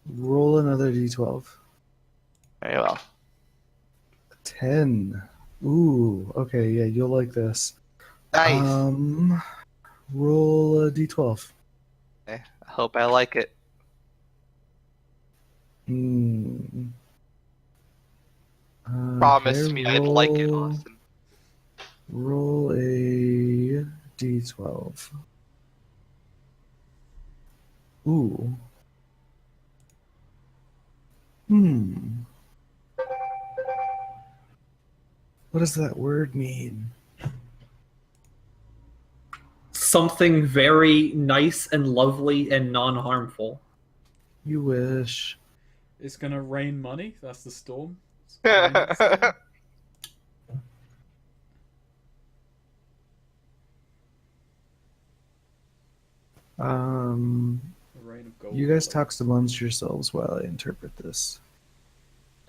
Roll another d12. Very well. 10. Ooh, okay, yeah, you'll like this. Nice. Roll a d12. I hope I like it. Hmm. Okay, Promise me I'd like it, Austin. roll a d12. Ooh. Hmm. What does that word mean? Something very nice and lovely and non-harmful. You wish. It's gonna rain money. That's the storm. The rain of gold. You guys talk amongst yourselves while I interpret this.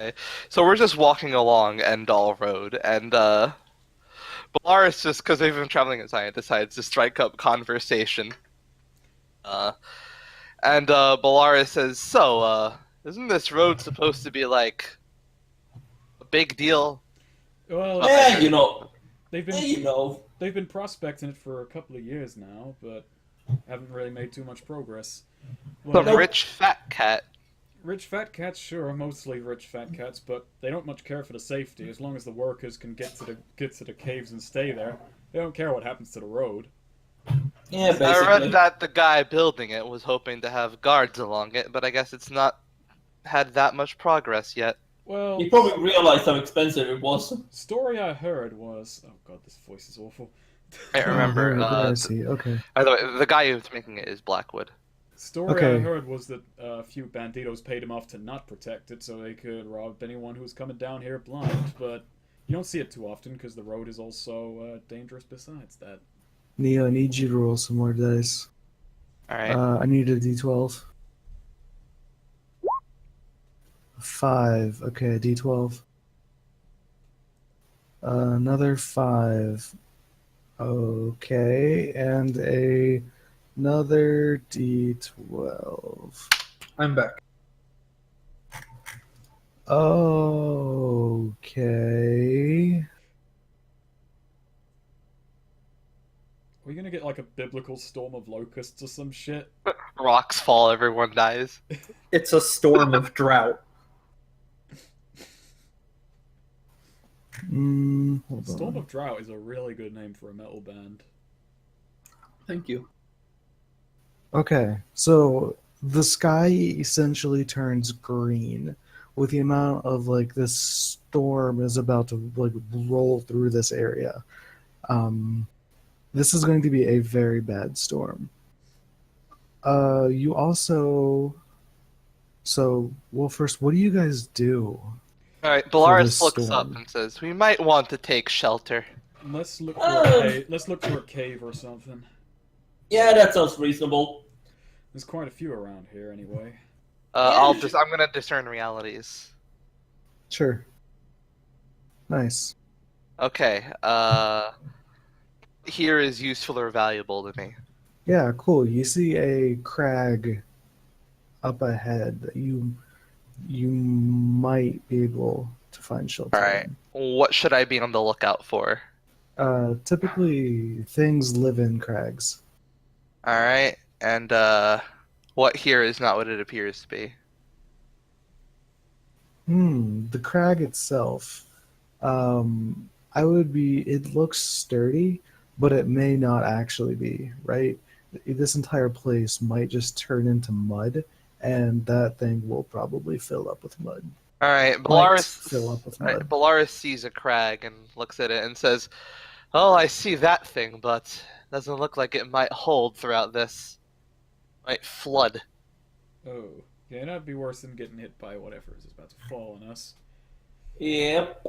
Okay. So we're just walking along Endall Road, and Bellaurus, just because they've been traveling inside, decides to strike up conversation. And Bellaurus says, "So, isn't this road supposed to be like a big deal?" Well, Yeah, you know. they've been Yeah, you know. they've been prospecting it for a couple of years now, but haven't really made too much progress. Some Well, rich fat cat. rich fat cats, sure, mostly rich fat cats, but they don't much care for the safety. As long as the workers can get to the caves and stay there, they don't care what happens to the road. Yeah, I basically. read that the guy building it was hoping to have guards along it, but I guess it's not had that much progress yet. Well, You probably realized how expensive it was. story I heard was, oh god, this voice is awful. I remember. I see. Okay. By the way, the guy who's making it is Blackwood. Story I Okay. heard was that a few banditos paid him off to not protect it so they could rob anyone who was coming down here blind, but you don't see it too often because the road is also dangerous besides that. Neo, I need you to roll some more dice. Alright. I need a d12. 5. Okay, d12. Another 5. Okay, and another d12. I'm back. Okay. Are we gonna get like a biblical storm of locusts or some shit? Rocks fall, everyone dies. It's a storm of drought. Hold Storm on. of Drought is a really good name for a metal band. Thank you. Okay, so the sky essentially turns green with the amount of like this storm is about to like roll through this area. This is going to be a very bad storm. You also, well, first, what do you guys do? Alright, this Bellaurus looks storm. up and says, "We might want to take shelter." Let's look for a cave or something. Yeah, that sounds reasonable. There's quite a few around here anyway. I'm gonna discern realities. Sure. Nice. Okay, here is useful or valuable to me. Yeah, cool. You see a crag up ahead that you might be able to find shelter Alright, what should I be on the lookout for? in. Typically, things live in crags. Alright, and what here is not what it appears to be. The crag itself, it looks sturdy, but it may not actually be, right? This entire place might just turn into mud, and that thing will probably fill up with mud. Alright, Might fill up with mud. Bellaurus sees a crag and looks at it and says, "Oh, I see that thing, but doesn't look like it might hold throughout this. Might flood." Oh, yeah, that'd be worse than getting hit by whatever is about to fall on us. Yep.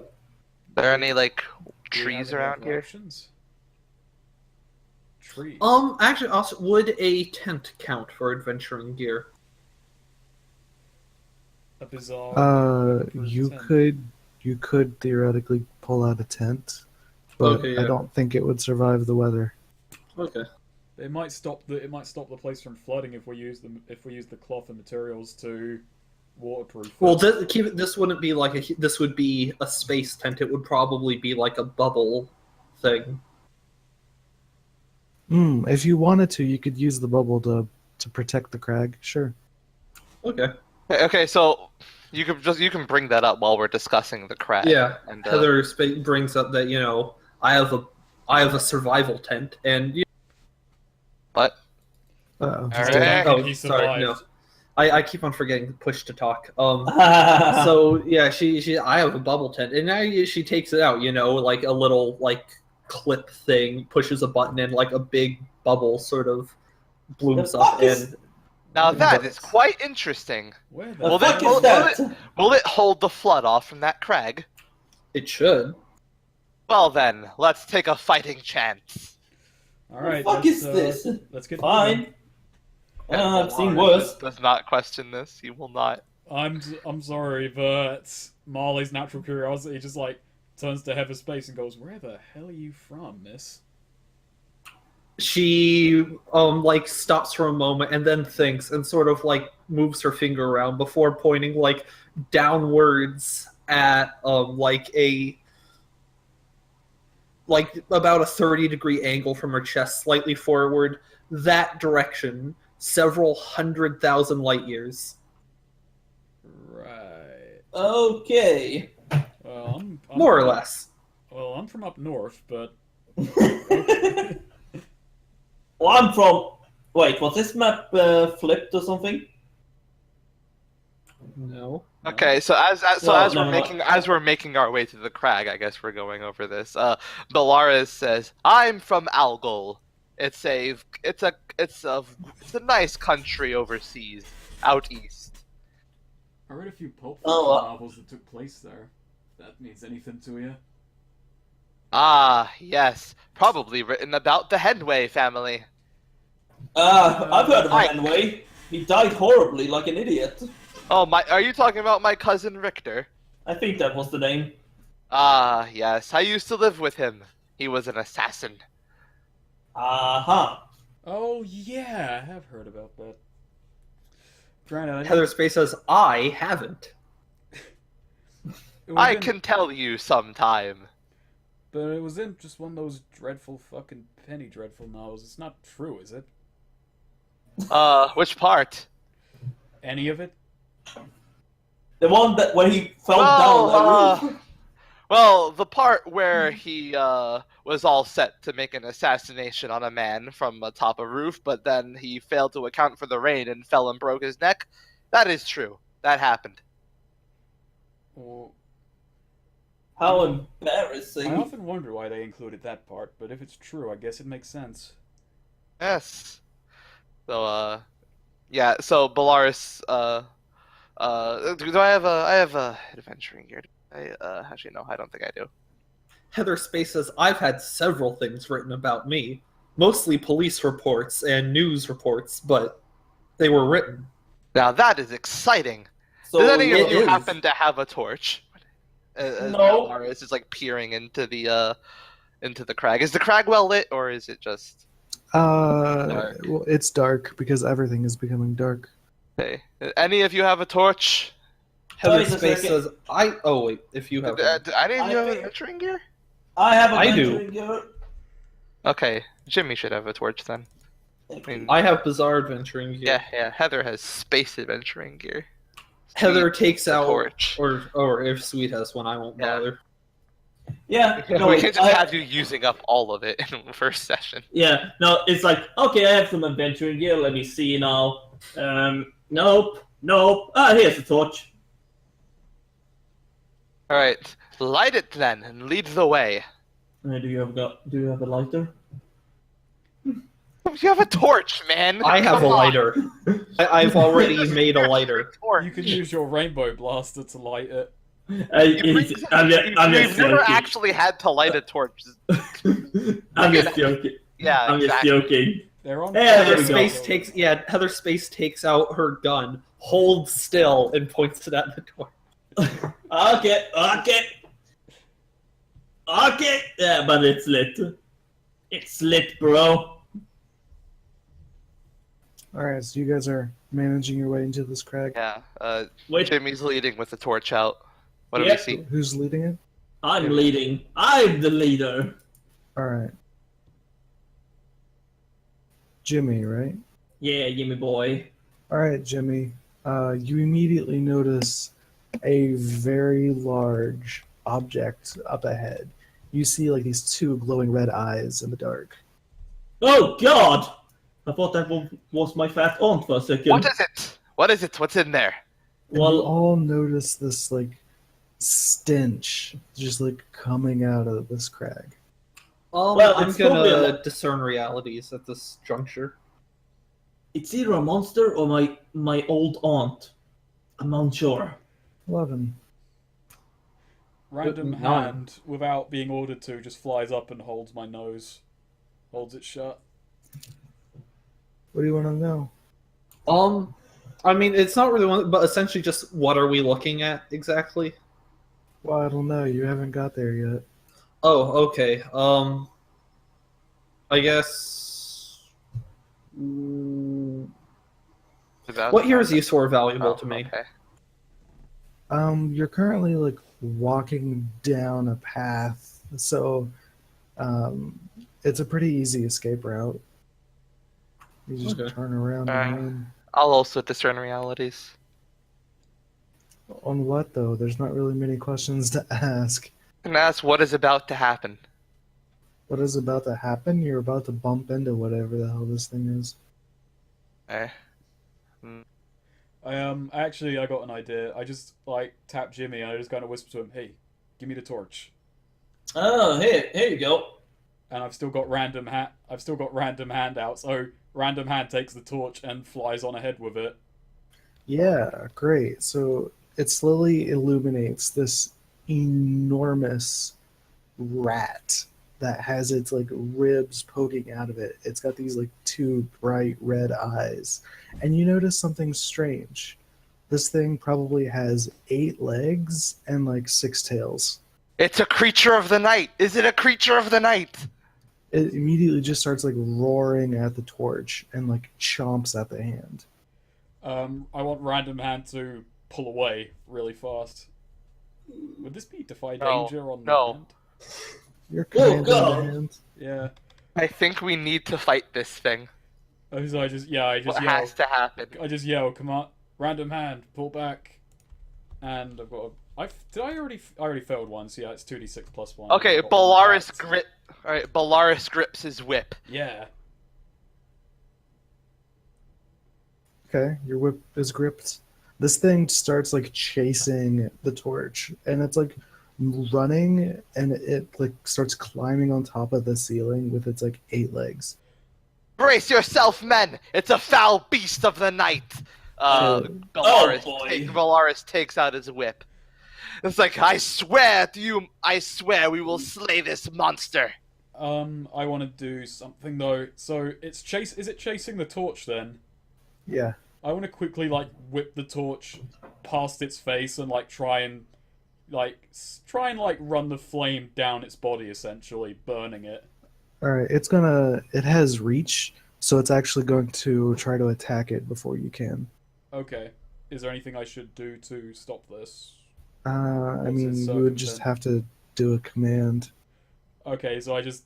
Are there any, like, Do we trees have any around here? options? Trees. Actually, also, would a tent count for adventuring gear? A bizarre. You could theoretically pull out a tent, but Okay, I yeah. don't think it would survive the weather. Okay. It might stop the place from flooding if we use the cloth and materials to waterproof. Well, this wouldn't be like this would be a space tent. It would probably be like a bubble thing. If you wanted to, you could use the bubble to protect the crag. Sure. Okay. Okay, so you can bring that up while we're discussing the crag. Yeah. And, Heather brings up that I have a survival tent, and What? Uh-oh. All Still- right. oh, He sorry, no. survived. I keep on forgetting to push to talk. So yeah, she I have a bubble tent, and now she takes it out. Like a little like clip thing, pushes a button, and like a big bubble sort of blooms The up. fuck is- And Now that is quite interesting. Where the Well, the then, fuck is that? Will it hold the flood off from that crag? it should. Well then, let's take a fighting chance. All right. What the fuck is this? Let's get Fine. I've seen Lawrence worse. Does not question this. He will not. I'm sorry, but Marley's natural curiosity just like turns to Heather's face and goes, "Where the hell are you from, miss?" She like stops for a moment and then thinks and sort of like moves her finger around before pointing like downwards at like about a 30-degree angle from her chest, slightly forward that direction, several 100,000 light years. Right. Okay. Well, I'm More or less. Well, I'm from up north, but Well, I'm from. Wait, was this map flipped or something? No. Okay, so as Well, never mind. we're making our way to the crag, I guess we're going over this. Bellaurus says, "I'm from Algol. It's a nice country overseas, out east." I read a few pulp Oh, novels that took place there. If that means anything to you? Ah, yes, probably written about the Henway family. I've heard of Mike. Henway. He died horribly, like an idiot. Oh, are you talking about my cousin Richter? I think that was the name. Ah, yes, I used to live with him. He was an assassin. Uh-huh. Oh yeah, I have heard about that. Granted, Heather Space says, I haven't. it was I in- can tell you sometime. But it was in just one of those dreadful fucking Penny Dreadful novels. It's not true, is it? Which part? Any of it? The one that when he fell down the roof. Well, the part where he was all set to make an assassination on a man from atop a roof, but then he failed to account for the rain and fell and broke his neck. That is true. That happened. Well, How I embarrassing. often wonder why they included that part, but if it's true, I guess it makes sense. Yes. So, yeah. So Bellaurus, do I have a adventuring gear? Actually, no, I don't think I do. Heather Space says, I've had several things written about me. Mostly police reports and news reports, but they were written. Now that is exciting. So Does any of it you is. happen to have a torch? No. Bellaurus is like peering into the crag. Is the crag well lit, or is it just? Dark. Well, it's dark because everything is becoming dark. Okay. Any of you have a torch? Heather Wait a Space second. says, oh wait, if you have one. Do any of you have I- adventuring gear? I have a I do. adventuring gear. Okay, Jimmy should have a torch then. I mean, I have bizarre adventuring gear. yeah. Heather has space adventuring gear. Heather takes a out, torch. or if Sweed has one, I won't Yeah. bother. Yeah, no, We can't just I- have you using up all of it in the first session. Yeah, no, it's like, okay, I have some adventuring gear, let me see now. Nope. Ah, here's the torch. Alright, light it then and lead the way. Do you have a lighter? You have a torch, man! I have a Come on. lighter. I've already made a lighter. Torch. You can use your rainbow blaster to light it. I'm You've just never joking. actually had to light a torch. I'm just joking. Yeah, I'm just exactly. joking. They're on. Yeah, there Heather we go. Space takes out her gun, holds still, and points it at the door. Okay. Yeah, but it's lit. It's lit, bro. All right, so you guys are managing your way into this crag. Yeah. Wait, Jimmy's leading with the torch out. What do we Yep. see? Who's leading it? I'm leading. I'm the leader. All right. Jimmy, right? Yeah, Jimmy boy. All right, Jimmy. You immediately notice a very large object up ahead. You see like these two glowing red eyes in the dark. Oh God! I thought that was my fat aunt for a second. What is it? What is it? What's in there? And you all notice this like stench just like coming out of this crag. Well, I'm it's probably gonna discern realities at this juncture. It's either a monster or my old aunt. I'm unsure. 11. Random Nine. hand, without being ordered to, just flies up and holds my nose. Holds it shut. What do you want to know? I mean, it's not really one, but essentially just what are we looking at exactly? Well, I don't know. You haven't got there yet. Oh, okay. I guess. What here's useful or valuable to me? Okay. You're currently like walking down a path, so it's a pretty easy escape route. You just Okay. turn around and run. I'll also discern realities. On what though? There's not really many questions to ask. And ask what is about to happen. What is about to happen? You're about to bump into whatever the hell this thing is. Eh. Actually, I got an idea. I just like tap Jimmy and I just kind of whisper to him, "Hey, give me the torch." Oh, here you go. And I've still got random handouts. So random hand takes the torch and flies on ahead with it. Yeah, great. So it slowly illuminates this enormous rat that has its like ribs poking out of it. It's got these like two bright red eyes. And you notice something strange. This thing probably has 8 legs and like 6 tails. It's a creature of the night. Is it a creature of the night? It immediately just starts like roaring at the torch and like chomps at the hand. I want random hand to pull away really fast. Would this be defy danger on the hand? Your command God. in the hand. Yeah. I think we need to fight this thing. So I just yell. What has to happen? I just yell, "Come on, random hand, pull back!" And I've got. I already failed one, so yeah, it's 2d6 plus 1. Okay, I've got one Bellaurus back. grip. All right, Bellaurus grips his whip. Yeah. Okay, your whip is gripped. This thing starts like chasing the torch, and it's like running, and it like starts climbing on top of the ceiling with its like 8 legs. Brace yourself, men! It's a foul beast of the night. Bellaurus, boy. Bellaurus takes out his whip. It's like, I swear we will slay this monster. I want to do something though. So it's Is it chasing the torch then? Yeah. I want to quickly like whip the torch past its face and like try and run the flame down its body, essentially burning it. All right, it has reach, so it's actually going to try to attack it before you can. Okay. Is there anything I should do to stop this? I mean, its you would just have to do a command. Okay, so I just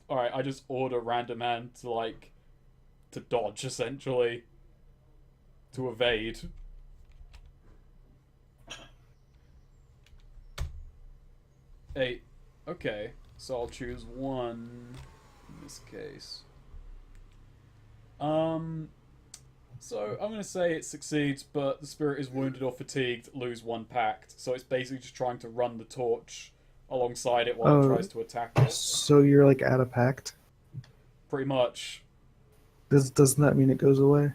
order random hand to dodge, essentially. To evade. Eight. Okay, so I'll choose one in this case. So I'm gonna say it succeeds, but the spirit is wounded or fatigued, lose 1 pact. So it's basically just trying to run the torch alongside it while it tries to attack it. So you're like out of pact? Pretty much. Doesn't that mean it goes away?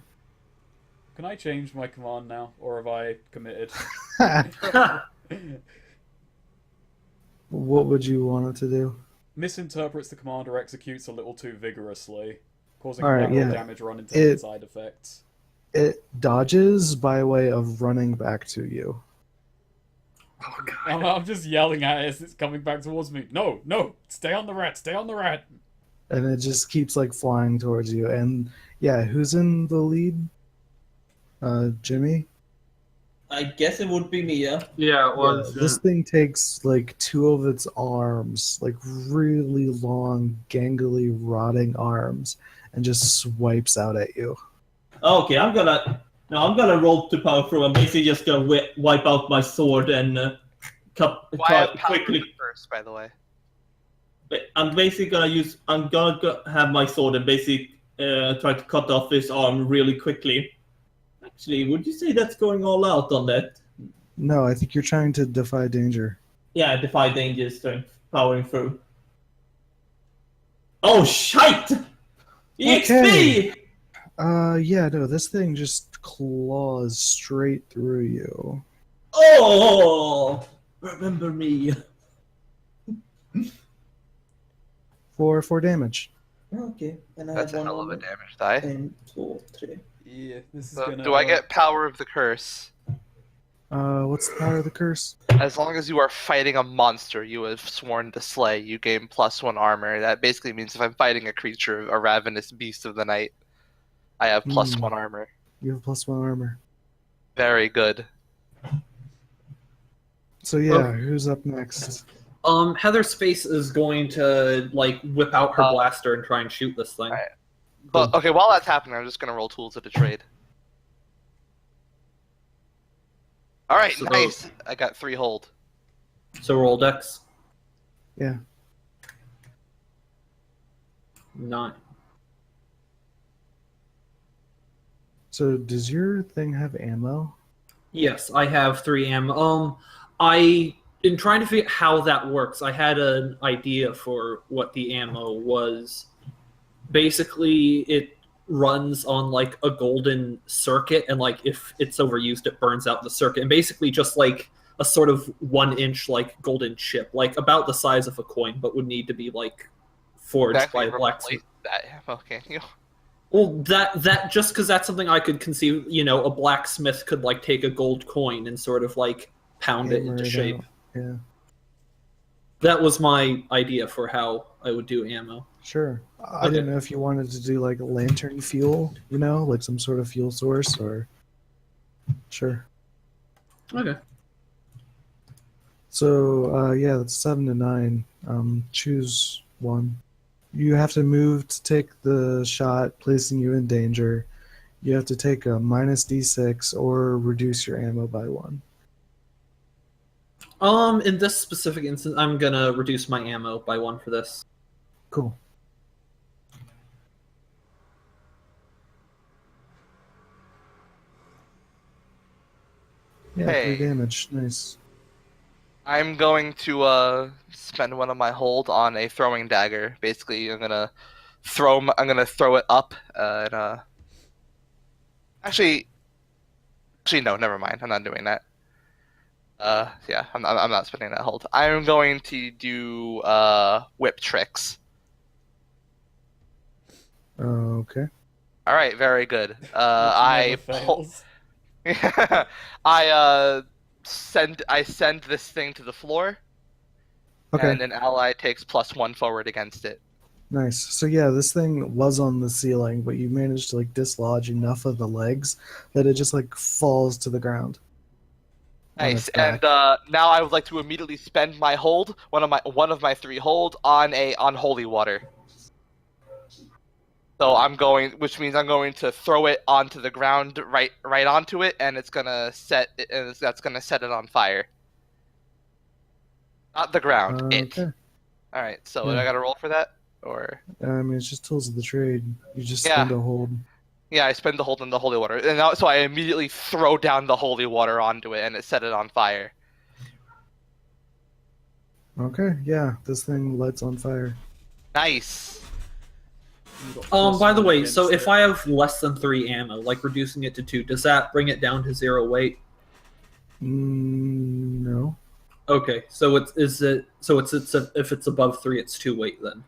Can I change my command now, or have I committed? What would you want it to do? Misinterprets the command or executes a little too vigorously, causing Alright, collateral yeah. damage or unintended side effects. It dodges by way of running back to you. Oh god. I'm just yelling at it as it's coming back towards me. No, stay on the rat, stay on the rat. And it just keeps like flying towards you. And yeah, who's in the lead? Jimmy? I guess it would be me, yeah. Yeah, it was. This thing takes like two of its arms, like really long, gangly, rotting arms, and just swipes out at you. Okay, I'm gonna roll to power through. I'm basically just gonna wipe out my sword and Why have power quickly. first, by the way? I'm basically I'm gonna have my sword and basically try to cut off his arm really quickly. Actually, would you say that's going all out on that? No, I think you're trying to defy danger. Yeah, defy danger strength, powering through. Oh shite! EXP! Yeah, no, this thing just claws straight through you. Oh, remember me. For 4 damage. Okay, and I That's a have hell one of a damage die. and 2, 3. Yeah, this is So, gonna. do I get power of the curse? What's the power of the curse? As long as you are fighting a monster you have sworn to slay, you gain +1 armor. That basically means if I'm fighting a creature, a ravenous beast of the night, I have +1 armor. You have +1 armor. Very good. So yeah, who's up next? Heather's face is going to like whip out her blaster and try and shoot this thing. Alright. But okay, while that's happening, I'm just gonna roll tools of the trade. Alright, So- nice. I got 3 hold. So roll dex. Yeah. 9. So does your thing have ammo? Yes, I have 3 ammo. In trying to figure out how that works, I had an idea for what the ammo was. Basically, it runs on like a golden circuit, and like if it's overused, it burns out the circuit. And basically, just like a sort of 1-inch like golden chip, like about the size of a coin, but would need to be like forged by a blacksmith. That okay. Well, that just because that's something I could conceive. You know, a blacksmith could like take a gold coin and sort of like pound it Hammer into it shape. out. Yeah, That was my idea for how I would do ammo. sure. I didn't know if you wanted to do like lantern fuel, you know, like some sort of fuel source, or sure. Okay. So yeah, that's 7 to 9. Choose one. You have to move to take the shot, placing you in danger. You have to take a -d6 or reduce your ammo by 1. In this specific instance, I'm gonna reduce my ammo by 1 for this. Cool. Yeah, Hey. 3 damage. Nice. I'm going to spend one of my hold on a throwing dagger. Basically, I'm gonna throw it up and actually no, never mind. I'm not doing that. Yeah, I'm not spending that hold. I'm going to do whip tricks. Okay. All right, very good. Which I never pull. fails. I send this thing to the floor, Okay. and an ally takes +1 forward against it. Nice. So yeah, this thing was on the ceiling, but you managed to like dislodge enough of the legs that it just like falls to the ground. on Nice. its back. And now I would like to immediately spend my hold, one of my 3 hold on holy water. So which means I'm going to throw it onto the ground, right onto it, and that's gonna set it on fire. Not the ground, it. Okay. All right. So Yeah. I got to roll for that, or I mean, it's just tools of the trade. You just Yeah. spend a hold. yeah, I spend the hold in the holy water, and now, so I immediately throw down the holy water onto it, and it set it on fire. Okay. Yeah, this thing lights on fire. Nice. You got By the +1 way, against so if it. I have less than 3 ammo, like reducing it to 2, does that bring it down to 0 weight? No. Okay, so if it's above 3, it's 2 weight then.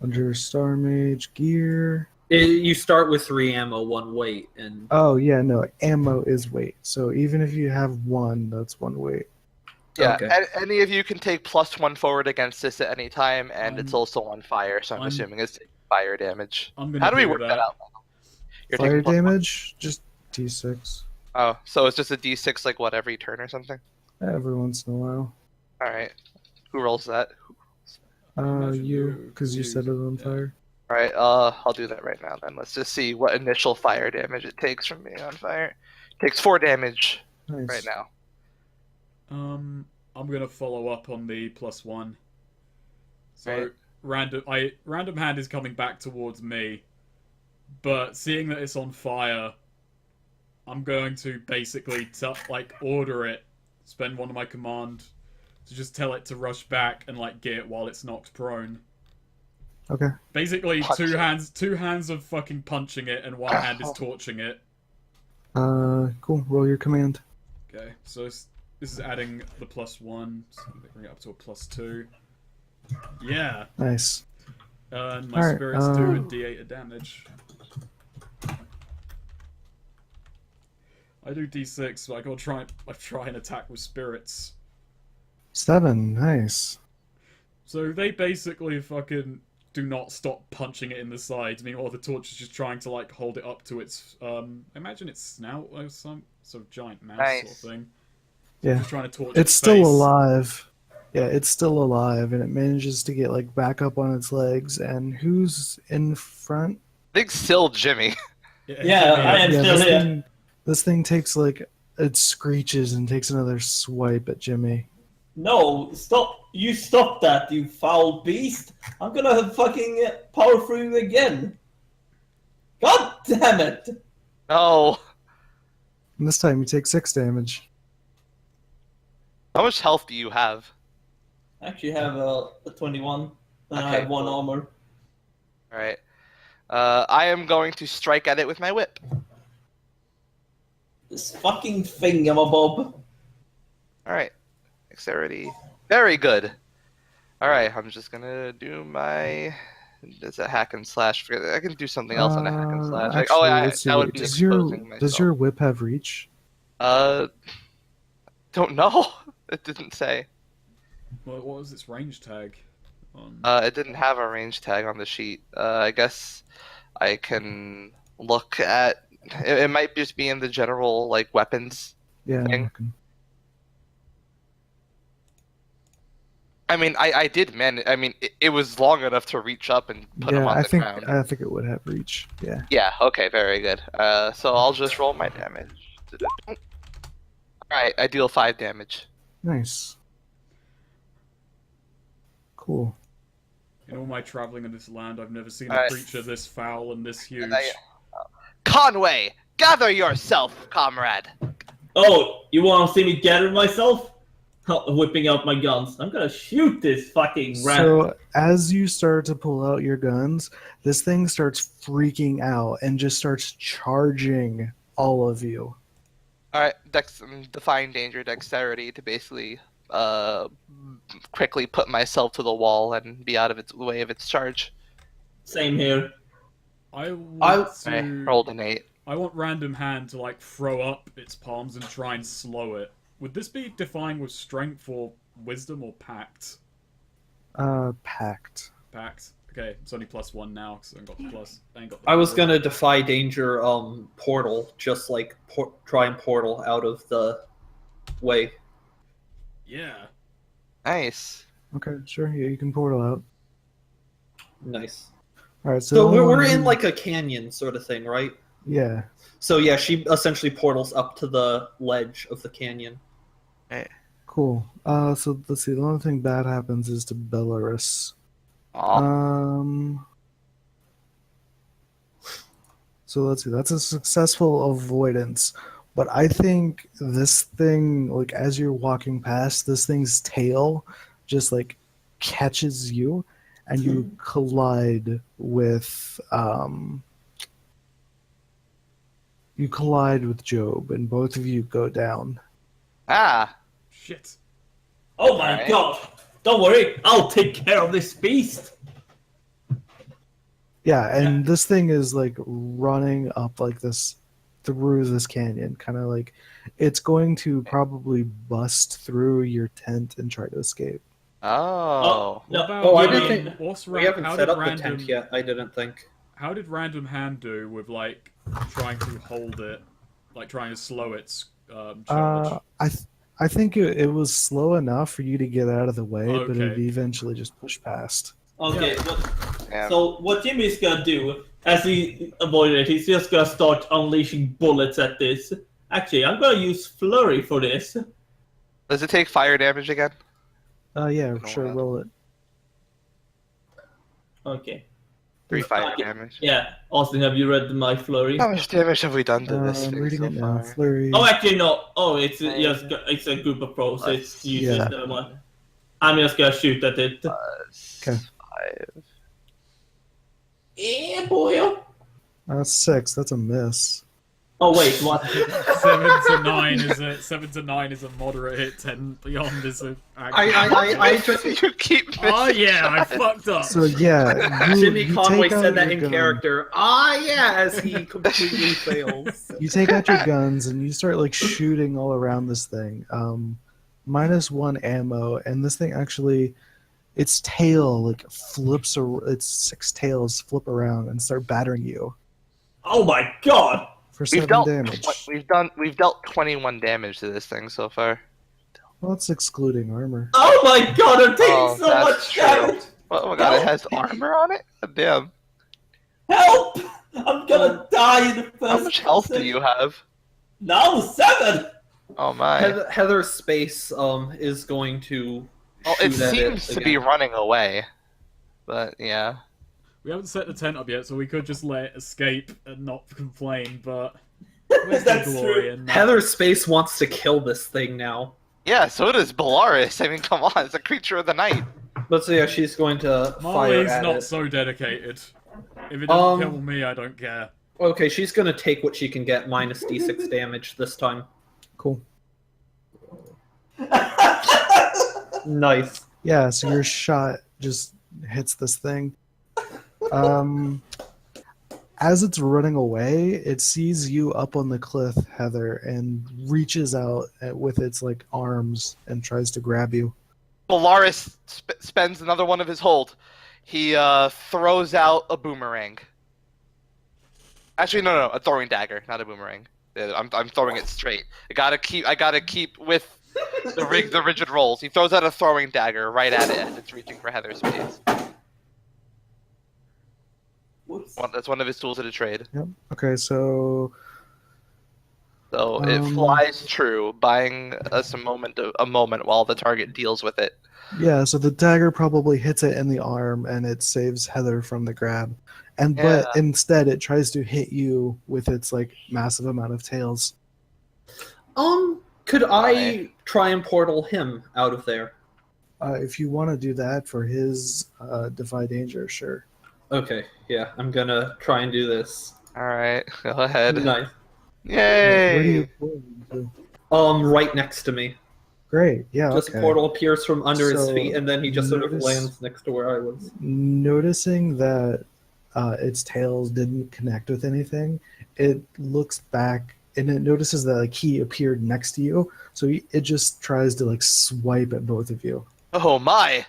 Under Star Mage gear. You start with 3 ammo, 1 weight, and Oh yeah, no. Ammo is weight. So even if you have 1, that's 1 weight. Yeah. Okay. Any of you can take +1 forward against this at any time, and it's I'm- also on fire, so I'm I'm- assuming it's fire damage. I'm gonna How do we do work that out? You're Fire taking +1. damage, just d6. Oh, so it's just a d6 like what every turn or something? Every once in a while. Alright. Who rolls that? Imagine You, because you set it on yeah. fire. Alright, I'll do that right now then. Let's just see what initial fire damage it takes from being on fire. It takes 4 damage Nice. right now. I'm gonna follow up on the +1. So Right. random hand is coming back towards me, but seeing that it's on fire, I'm going to basically like order it, spend one of my command to just tell it to rush back and like get it while it's knocked prone. Okay. Basically, Punch it. two hands of fucking punching it, and one hand is torching it. Cool. Roll your command. Okay, so this is adding the +1, so bring it up to a +2. Yeah. Nice. And my Alright, spirits do a d8 of damage. I do d6, so I gotta try and attack with spirits. 7. Nice. So they basically fucking do not stop punching it in the sides. Meanwhile, the torch is just trying to like hold it up to its imagine its snout or some sort of giant mouse sort of thing. So Yeah. just trying to torch It's its still face. alive. Yeah, it's still alive, and it manages to get like back up on its legs. And who's in front? I think still Jimmy. Yeah, I am Yeah, still this here. thing, this thing takes like it screeches and takes another swipe at Jimmy. No, stop! You stop that, you foul beast! I'm gonna fucking power through you again. God damn it! No. And this time you take 6 damage. How much health do you have? I actually have a 21, and I Okay, have 1 cool. armor. Alright. I am going to strike at it with my whip. This fucking thingamabob. Alright. Dexterity. Very good. Alright, I'm just gonna do my... It's a hack and slash. I can do something else on a hack and slash. Like, Actually, yeah, let's see. that would be Does exposing myself. does your whip have reach? Don't know. It didn't say. What was its range tag? It didn't have a range tag on the sheet. I guess I can look at... It might just be in the general, like, weapons Yeah. thing. Okay. I mean, I did manage... I mean, it was long enough to reach up and put him Yeah, on I the think ground. it would have reach. Yeah. Yeah, okay, very good. So I'll just roll my damage. Alright, I deal 5 damage. Nice. Cool. In all my traveling in this land, I've never seen a Alright. creature this foul and this huge. Conway! Gather yourself, comrade! Oh, you want to see me gather myself? Whipping out my guns. I'm gonna shoot this fucking rat. So as you start to pull out your guns, this thing starts freaking out and just starts charging all of you. Alright, defying danger, dexterity to basically quickly put myself to the wall and be out of its way of its charge. Same here. I want Rolled an 8. I want random hand to like throw up its palms and try and slow it. Would this be defying with strength or wisdom or pact? Packed. Pact. Okay, it's only +1 now because I ain't got the plus. I ain't got the I was plus. gonna defy danger, portal, just like try and portal out of the way. Yeah. Nice. Okay, sure. Yeah, you can portal out. Nice. All right, So we're in like a canyon sort of thing, right? Yeah. So yeah, she essentially portals up to the ledge of the canyon. Cool. So let's see. The only thing bad happens is to Bellaurus. Aw. So let's see. That's a successful avoidance. But I think this thing, like as you're walking past, this thing's tail just like catches you, and you collide with Jobe, and both of you go down. Ah. Shit. Oh my Alright. god! Don't worry, I'll take care of this beast. Yeah, and this thing is like running up like this through this canyon, kind of like it's going to probably bust through your tent and try to escape. Oh. No. Oh, I you didn't mean- We haven't set up the tent yet. I didn't think. How did random hand do with like trying to hold it, like trying to slow its charge? I think it was slow enough for you to get out of the way, but it Okay. eventually just pushed past. Okay, Yeah. so what Jimmy's gonna do, as he avoided it, he's just gonna start unleashing bullets at this. Actually, I'm gonna use Flurry for this. Does it take fire damage again? Yeah, No, sure, roll it. Okay. 3 fire Okay. damage. Yeah, Austin, have you read my Flurry? How much damage have we done to this I'm thing reading so it now. far? Flurry. Oh, actually, no. Oh, it's a group of pros. So it's uses Yeah. the one. I'm just gonna shoot at it. Okay. 5. Yeah, boy. 6. That's a miss. Oh wait, what? 7 to 9 is a moderate hit. 10 beyond is a. I just You keep missing. Oh yeah, I fucked up. So yeah, Jimmy you Conway take out said that your in gun. character. Yeah, as he completely fails. You take out your guns and you start like shooting all around this thing. -1 ammo, and this thing actually, its tail like flips, its 6 tails flip around and start battering you Oh my god! for We've 7 dealt damage. we've dealt 21 damage to this thing so far. Well, that's excluding armor. Oh my god, I'm taking Oh, so that's much true. damage! Oh my god, it has armor on it? God damn. Help! I'm gonna die in the first How much health do second. you have? No, 7! Oh my. Heather Space is going to. Well, it shoot at seems to again. be running away. But yeah. We haven't set the tent up yet, so we could just let it escape and not complain. But where's the That's glory true. in that? Heather Space wants to kill this thing now. Yeah, so does Bellaurus. I mean, come on, it's a creature of the night. But so yeah, she's going to fire Marley's at not it. so dedicated. If it doesn't kill me, I don't care. Okay, she's going to take what she can get, minus d6 damage this time. Cool. Nice. Yeah, so your shot just hits this thing. As it's running away, it sees you up on the cliff, Heather, and reaches out with its like arms and tries to grab you. Bellaurus spends another one of his hold. He throws out a boomerang. Actually, no, a throwing dagger, not a boomerang. I'm throwing it straight. I gotta keep with the rigid rolls. He throws out a throwing dagger right at it as it's reaching for Heather's face. Whoops. That's one of his tools of the trade. Yep. Okay, so So it flies true, buying us a moment while the target deals with it. yeah, so the dagger probably hits it in the arm and it saves Heather from the grab. And but Yeah. instead it tries to hit you with its like massive amount of tails. Could I try and portal him out of there? If you want to do that for his defy danger, sure. Okay, yeah, I'm gonna try and do this. All right, go ahead. Nice. Where do Yay! you portal to? Right next to me. Great, yeah, Just okay. a portal appears from under his So, feet, and then he just sort of notice- lands next to where I was. Noticing that its tails didn't connect with anything, it looks back and it notices that like he appeared next to you, so it just tries to like swipe at both of you. Oh my!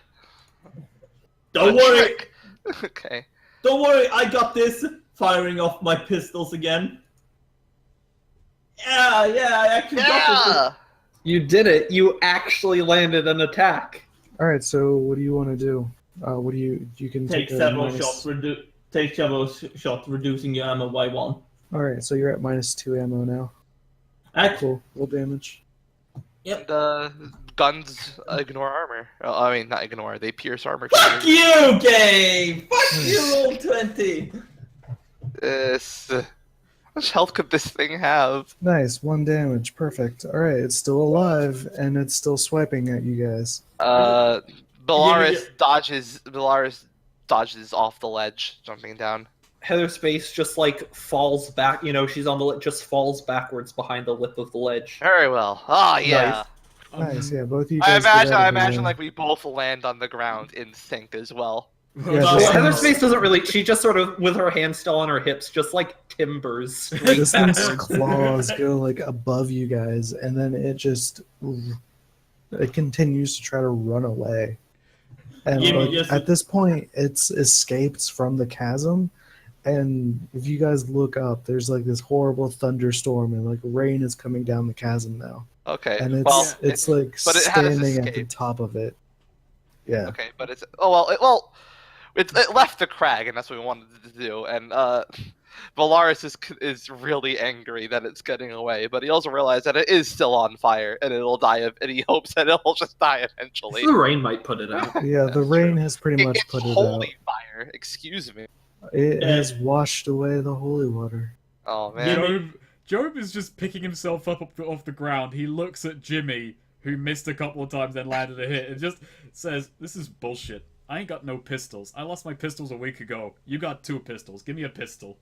Don't A worry! trick. Okay. Don't worry, I got this! Firing off my pistols again. Yeah, I actually got this. Yeah. You did it! You actually landed an attack! All right, so what do you want to do? What do you can Take take a several minus- shots, reducing your ammo by 1. All right, so you're at -2 ammo now. Actually, Cool. Roll damage. And guns ignore armor. Oh, I mean, not ignore. They pierce armor. fuck you, game! Fuck you, roll 20! How much health could this thing have? Nice, 1 damage. Perfect. All right, it's still alive and it's still swiping at you guys. Bellaurus dodges off the ledge, jumping down. Heather Space just like falls back, she's on the just falls backwards behind the lip of the ledge. Very well. Ah, yeah. Nice, yeah. Both of you I guys. get out of imagine the way. like we both land on the ground in sync as well. Yeah, Well, this Heather thing's- Space doesn't really. She just sort of, with her hands still on her hips, just like timbers straight This thing's backwards. claws go like above you guys, and then it continues to try to run away. And Yeah, like, yes. at this point, it's escaped from the chasm, And if you guys look up, there's like this horrible thunderstorm and like rain is coming down the chasm now. Okay. And well, it's like but it has standing at the escaped. top of it. Yeah. Okay, but it's it left the crag, and that's what we wanted to do. And Bellaurus is really angry that it's getting away, but he also realized that it is still on fire, and it'll die. And he hopes that it'll just die eventually. The rain might put it out. Yeah, the rain has pretty much It's put it out. holy fire. Excuse me. It has washed away the holy water. Oh man. Jobe is just picking himself up off the ground. He looks at Jimmy, who missed a couple of times and landed a hit, and just says, "This is bullshit. I ain't got no pistols. I lost my pistols a week ago. You got 2 pistols. Give me a pistol."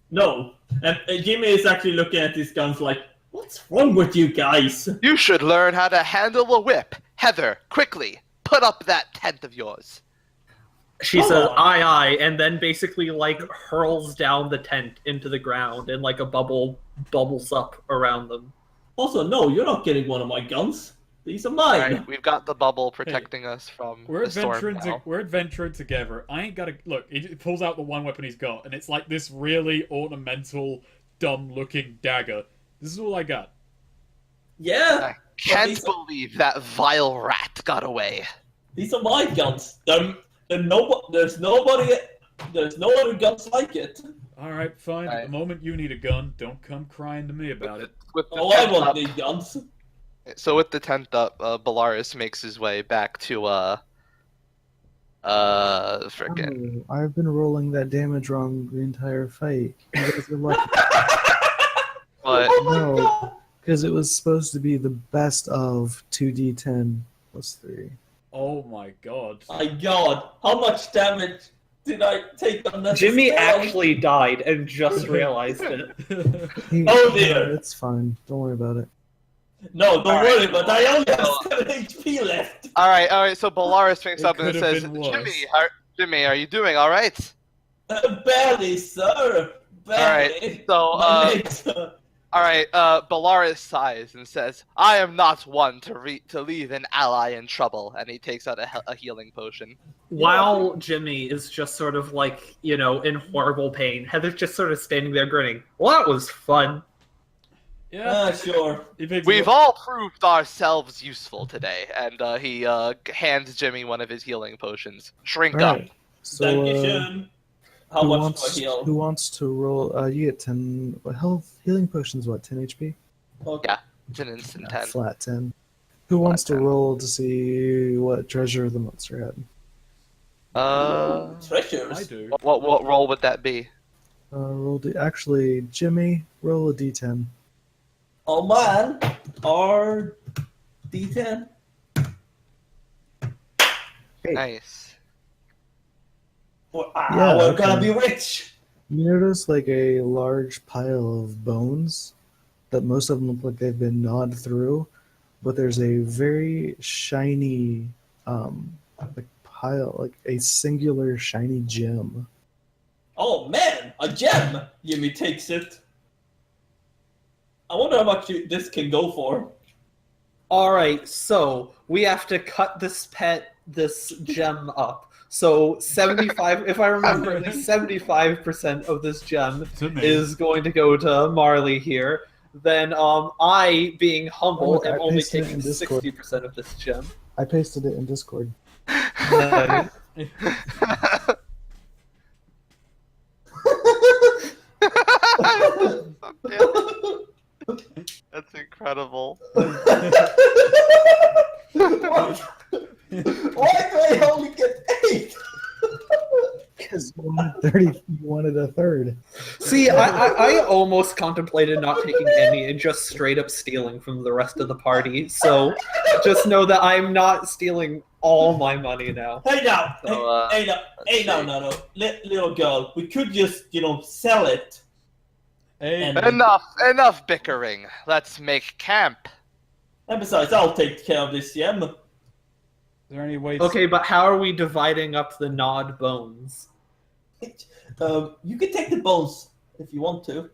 No. And Jimmy is actually looking at these guns like, what's wrong with you guys? You should learn how to handle a whip. Heather, quickly, put up that tent of yours. She Come says, on. aye, aye, and then basically, like, hurls down the tent into the ground, and, like, a bubble bubbles up around them. Also, no, you're not getting one of my guns. These are mine. Alright, we've got the bubble protecting us from We're the storm adventuring. now. We're adventuring together. I ain't gotta look. He pulls out the one weapon he's got, and it's like this really ornamental, dumb-looking dagger. This is all I got. Yeah. I can't these- believe that vile rat got away. These are my guns. There's no other guns like it. All right, fine. At Alright. the moment you need a gun, don't come crying to me about it. With the Oh, I tent want up, these guns. so with the tent up, Bellaurus makes his way back to frickin'. Oh, I've been rolling that damage wrong the entire fight. You guys are lucky. But Oh my No. god. Because it was supposed to be the best of 2d10 plus 3. Oh my god. My god. How much damage did I take on that? Jimmy spell? actually died and just realized it. Oh, dear. It's fine. Don't worry about it. No, don't Alright. worry, but I only have So- 7 HP left. all right. So Bellaurus picks It up and could have says, been worse. Jimmy, are you doing all right? Barely, sir. Barely. so, My legs, All right. Bellaurus sighs and says, "I am not one to leave an ally in trouble," and he takes out a healing potion. While Jimmy is just sort of like, you know, in horrible pain, Heather's just sort of standing there grinning. Well, that was fun. Yeah. Sure. He picks We've it up. all proved ourselves useful today, and he hands Jimmy one of his healing potions. Shrink up. Alright. So, Dankeschön. How much who do I wants to roll? You get 10. Health healing potions. What? 10 HP. heal? Yeah. It's an instant 10. Flat 10. Who wants to 10. roll to see what treasure the monster had? Treasures. I do. What role would that be? Actually, Jimmy, roll a d10. Oh man. R D10. Hey. Nice. Well, Yeah, we're okay. gonna be rich. You notice like a large pile of bones that most of them look like they've been gnawed through, but there's a very shiny like pile, like a singular shiny gem. Oh man, a gem. Jimmy takes it. I wonder how much this can go for. Alright, so we have to cut this gem up. So 75, if I remember, at least 75% of this gem To me. is going to go to Marley here. Then I, being humble, look, I am only pasted it taking in Discord. 60% of this gem. I pasted it in Discord. Nice. That's incredible. Why do I only get 8? Because you wanted 30, you wanted a third. See, I almost contemplated not taking any and just straight up stealing from the rest of the party. So just know that I'm not stealing all my money now. Hey now, So, no, little girl. We could just, sell it. Hey, And- Enough bickering. Let's make camp. And besides, I'll take care of this gem. is there any way? Okay, but how are we dividing up the gnawed bones? You can take the bones if you want to.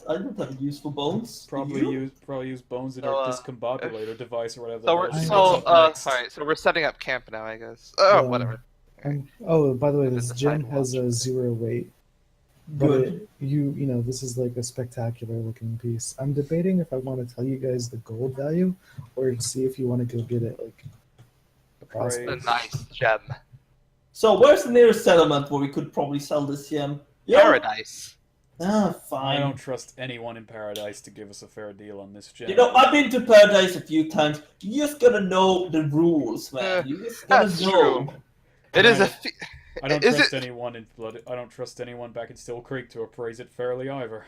I don't have use for bones. Do you? Probably use bones in So, our discombobulator device or whatever. So we're that is. so What's up next? sorry. So we're setting up camp now, I guess. Oh, Yeah. whatever. And oh, by the way, this Decide gem has a 0 weight. But this is like a spectacular looking piece. I'm debating if I want to tell you guys the gold value or see if you want to go get it like across. Right. A nice gem. So where's the nearest settlement where we could probably sell this gem? Yeah. Paradise. Ah, I fine. don't trust anyone in Paradise to give us a fair deal on this gem. You know, I've been to Paradise a few times. You just gotta know the rules, man. You just gotta That's know. true. It is a. I don't Is trust it- anyone in Blood. I don't trust anyone back in Still Creek to appraise it fairly either.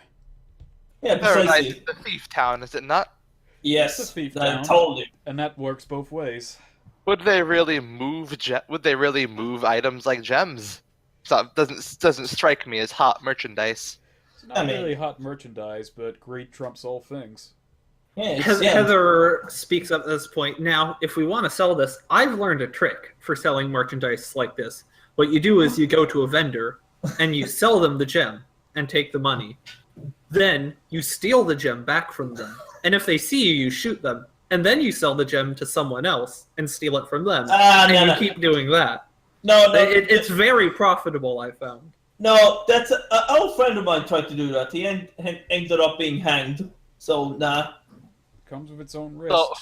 Yeah, Paradise precisely. is the thief town, is it not? Yes, It's a thief I town. told you. And that works both ways. Would they really move? Would they really move items like gems? So it doesn't strike me as hot merchandise. It's not I mean- really hot merchandise, but greed trumps all things. Yeah, it's Heather speaks up at this point. Now, if we want to sell this, I've learned a trick for selling merchandise like this. What you do is you go to a vendor and you sell them the gem and take the money. Then you steal the gem back from them. And if they see you, you shoot them. And then you sell the gem to someone else and steal it from them. And you keep doing that. No, It's very profitable, I found. no. That's an old friend of mine tried to do that. He ended up being hanged. So nah. Comes with its own risk. So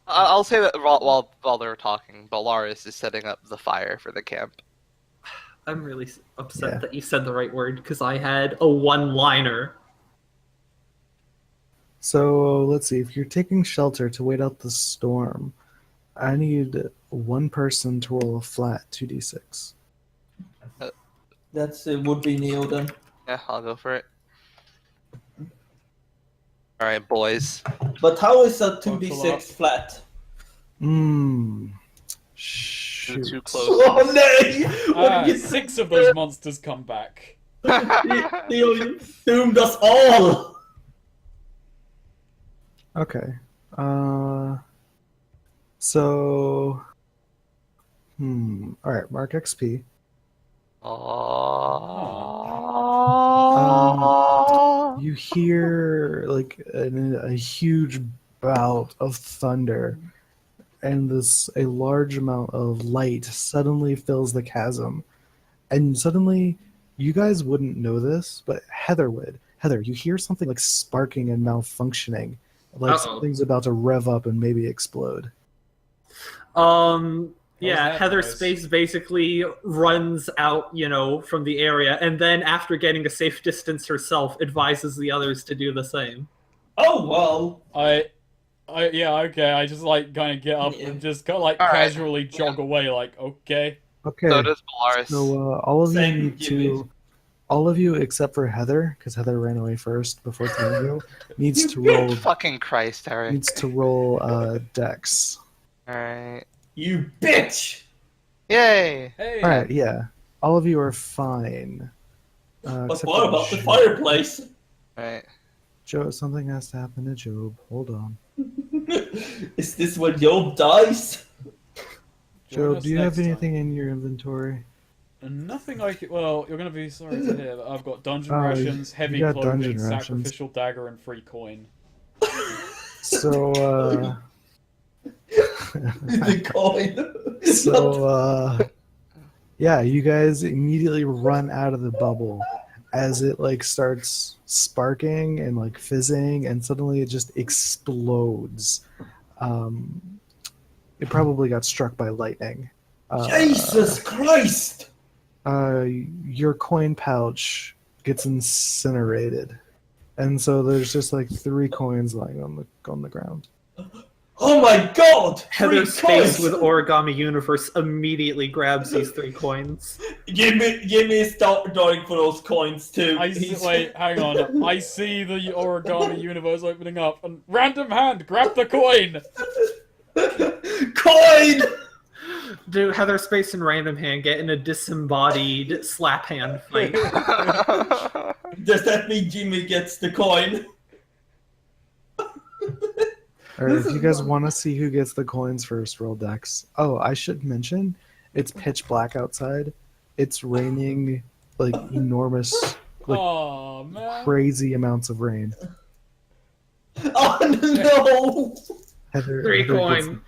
I'll say that while they're talking, Bellaurus is setting up the fire for the camp. I'm really upset Yeah. that you said the right word because I had a one-liner. So let's see. If you're taking shelter to wait out the storm, I need one person to roll a flat 2d6. That's it. Would be Neo then. Yeah, I'll go for it. All right, boys. But how is a 2d6 flat? Shoot. Too close. Oh no! What did you 6 of those monsters come back. Neo, you doomed us all. Okay. So. All right. Mark XP. You hear like a huge bout of thunder, and a large amount of light suddenly fills the chasm, and suddenly you guys wouldn't know this, but Heather would. Heather, you hear something like sparking and malfunctioning, like something's about to rev up and maybe explode. Yeah, that Heather noise? Space basically runs out, from the area, and then after getting a safe distance herself, advises the others to do the same. Oh well. Yeah, okay. I just kind of get up and just kind of All right. casually jog away, okay. Okay. So does Bellaurus. So all of you Same, need give to, all of you except for Heather, because Heather ran away first before telling you, needs You to roll fucking Christ, Erik. needs to roll Dex. All right. You bitch. Yay. Hey. All right, yeah, all of you are fine. But Except what for about the Jobe. fireplace? All right. Joe, something has to happen to Jobe. Hold on. Is this when Jobe dies? Join Jobe, us do you have next time. anything in your inventory? Nothing I can... Well, you're going to be sorry to hear, but I've got dungeon Oh, rations, you heavy got clothing, dungeon rations. sacrificial dagger, and free coin. So, The coin. yeah, you guys immediately run out of the bubble as it starts sparking and fizzing, and suddenly it just explodes. It probably got struck by lightning. Jesus Christ! Your coin pouch gets incinerated, and so there's just 3 coins lying on the ground. Oh my God! Heather's Free face coins! with Origami Universe immediately grabs these 3 coins. Give me a starting for those coins too. Wait, hang on. I see the origami universe opening up, and random hand, grab the coin! Coin! Do Heather Space and Random Hand get in a disembodied slap hand fight? Does that mean Jimmy gets the coin? Or if you guys want to see who gets the coins first, roll Dex. Oh, I should mention, it's pitch black outside. It's raining enormous, Oh man. crazy amounts of rain. Oh no! Heather, 3 Heather gets coin.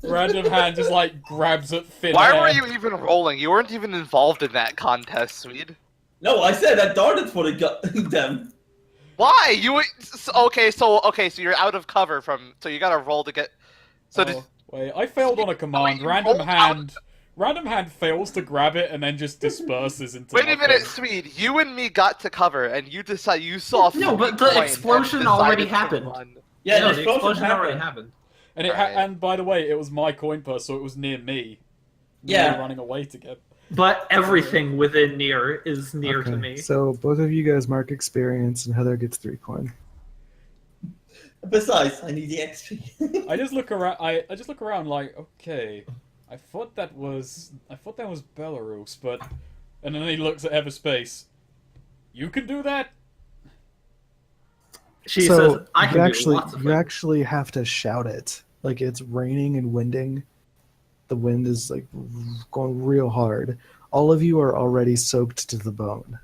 Random hand just like grabs at thin Why air. were you even rolling? You weren't even involved in that contest, Sweed. No, I said I darted for them. Why? Okay, so you're out of cover from. So you gotta roll to get. So Oh, wait, I failed on a command. you Random rolled hand fails to grab it and then just disperses into. wait a minute, nothing. Sweed. You and me got to cover, and you saw. No, but the 3 coins explosion and already decided to happened. run. Yeah, no, the the explosion already happened. And Alright. and by the way, it was my coin purse, so it was near me. Yeah. Me running away to get. But everything within near is near to Okay, me. so both of you guys mark experience, and Heather gets 3 coin. Besides, I need the XP. I just look around. I just look around like, okay, I thought that was Bellaurus, but and then he looks at Everspace. You can do that. She so says, "I you can actually do lots of you things." actually have to shout it. Like it's raining and winding. The wind is like going real hard. All of you are already soaked to the bone.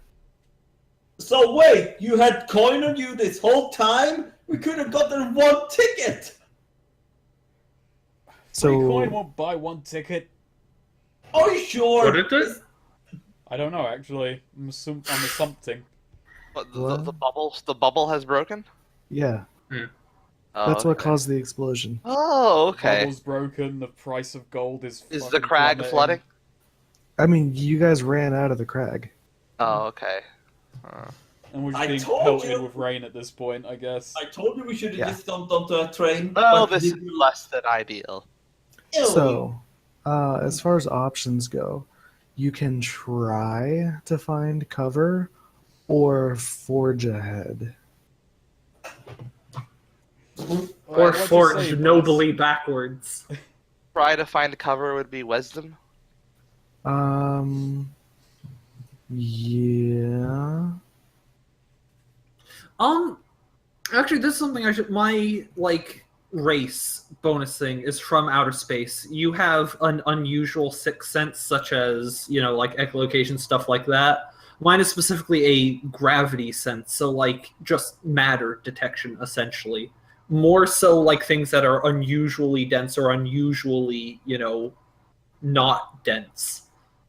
So wait, you had coin on you this whole time? We could have gotten 1 ticket. So Free coin won't buy 1 ticket. Are you sure? What is it? I don't know actually. I'm something. But What? the bubble has broken. yeah, Oh, that's what okay. caused the explosion. Oh, okay. Bubble's broken. The price of gold is. Is the fucking crag plummeting. flooding? I mean, you guys ran out of the crag. Oh, okay. And we're I just being told pelted you. with rain at this point, I guess. I told you we should have Yeah. just jumped onto a train. Well, but this we is didn't. less than ideal. Ew. So, as far as options go, you can try to find cover or forge ahead. Alright, Or what'd you forge say, boss? nobly backwards. Try to find cover would be wisdom. Yeah. Actually, this is something I should. My race bonus thing is from outer space. You have an unusual sixth sense, such as like echolocation stuff like that. Mine is specifically a gravity sense, so just matter detection essentially. More so things that are unusually dense or unusually not dense.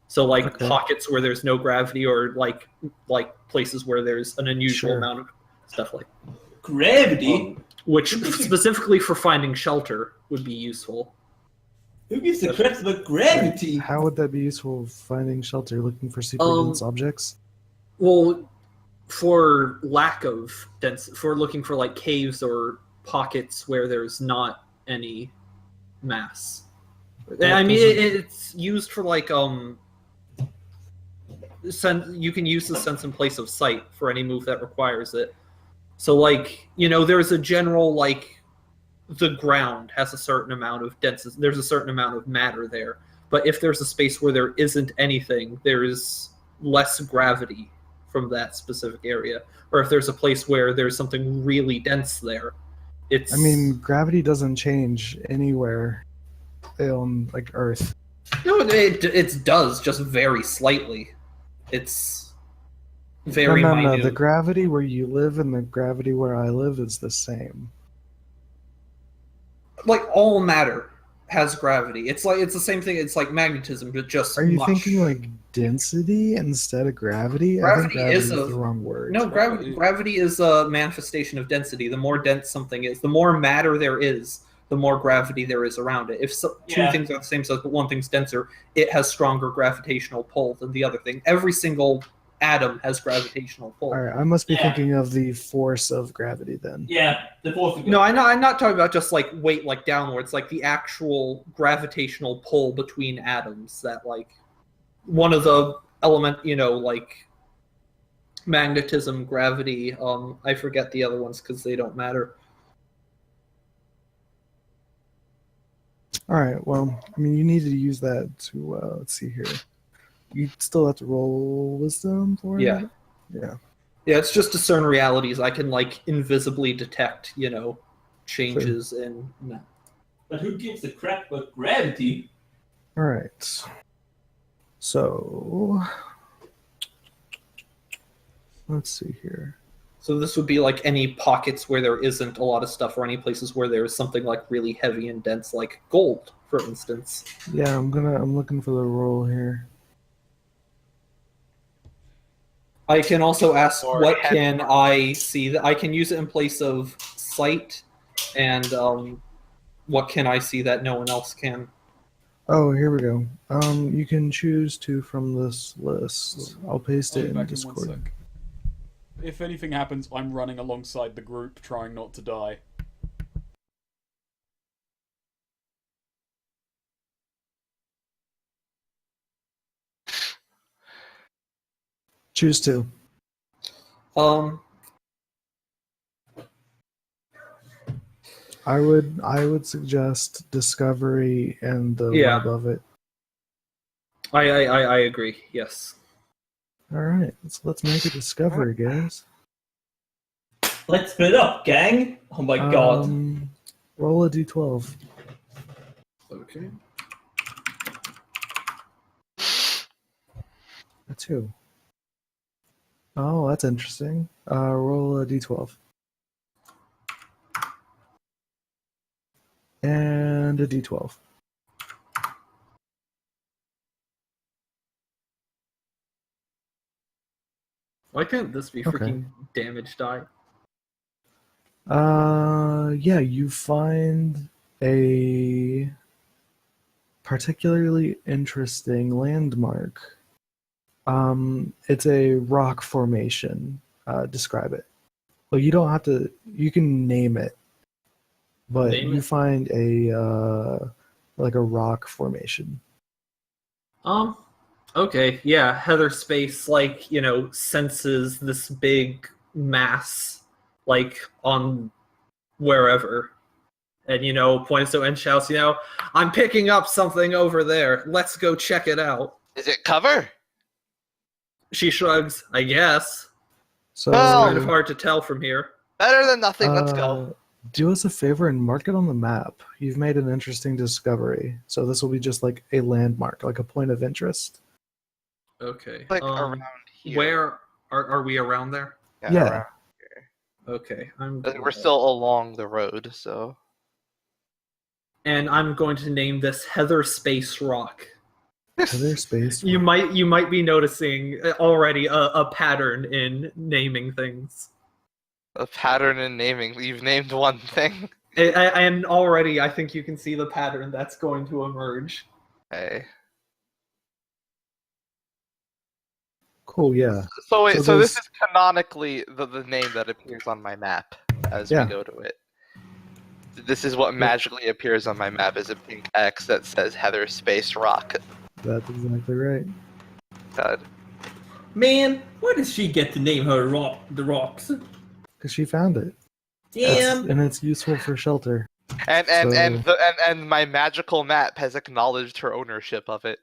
So Okay. pockets where there's no gravity, or like places where there's an unusual Sure. amount of stuff Gravity? which specifically for finding shelter would be useful. Who gives a crap about gravity? How would that be useful finding shelter, looking for super dense objects? Well, for lack of dense, for looking for caves or pockets where there's not any mass. I mean, it's used for you can use the sense in place of sight for any move that requires it. So there's a general the ground has a certain amount of density. There's a certain amount of matter there. But if there's a space where there isn't anything, there's less gravity from that specific area. Or if there's a place where there's something really dense there, it's... I mean, gravity doesn't change anywhere on Earth. No, it does, just very slightly. It's very no. minute. The gravity where you live and the gravity where I live is the same. All matter has gravity. It's the same thing. It's like magnetism, but just Are you much. thinking density instead of gravity? I think Gravity gravity is is the wrong word. No, gravity is a manifestation of density. The more dense something is, the more matter there is, the more gravity there is around it. If two Yeah. things are the same size, but one thing's denser, it has stronger gravitational pull than the other thing. Every single atom has gravitational pull. All right, I must be Yeah. thinking of the force of gravity then. Yeah, the fourth. No, I'm not talking about just weight downwards, the actual gravitational pull between atoms that one of the element, magnetism, gravity, I forget the other ones because they don't matter. All right, well, I mean, you need to use that to, let's see here. You still have to roll wisdom for Yeah. it? Yeah. Yeah, it's just discern realities. I can invisibly detect, changes in. But who gives a crap about gravity? All right. So, let's see here. So this would be like any pockets where there isn't a lot of stuff, or any places where there is something like really heavy and dense, like gold, for instance. Yeah, I'm looking for the roll here. I can also ask, Or what head- can I see? That I can use it in place of sight, and what can I see that no one else can? Oh, here we go. You can choose two from this list. I'll paste I'll it be in back in one Discord. sec. If anything happens, I'm running alongside the group, trying not to die. Choose two. Um, I would suggest Discovery and the Yeah. one above it. I agree. Yes. All right, let's make a Discovery, guys. Let's split up, gang. Oh my god. Roll a d12. Okay. A 2. Oh, that's interesting. Roll a d12. And a d12. Why can't this be Okay. freaking damage die? Yeah, you find a particularly interesting landmark. It's a rock formation. Describe it. Well, you don't have to. You can name it, but Name you it? find a like a rock formation. Okay, yeah, Heather Space, like, senses this big mass, like, on wherever, and, points to it and shouts, I'm picking up something over there. Let's go check it out. Is it cover? She shrugs, I guess. So It's Oh. kind of hard to tell from here. Better than nothing. Let's go. Do us a favor and mark it on the map. You've made an interesting discovery. So this will be just like a landmark, like a point of interest. Okay. Like around here. Where are we around there? Yeah. around. Okay, We're still along the road, so. and I'm going to name this Heather Space Rock. Heather Space. You might be noticing already a pattern in naming things. A pattern in naming. You've named one thing. And already I think you can see the pattern that's going to emerge. Hey. Cool, yeah. So wait, So so this there's- is canonically the name that appears on my map as Yeah. we go to it. This is what magically appears on my map is a pink X that says Heather Space Rock. That's exactly right. God. Man, where does she get to name her the rocks? Because she found it. Damn. And it's useful for shelter. And my magical map has acknowledged her ownership of it.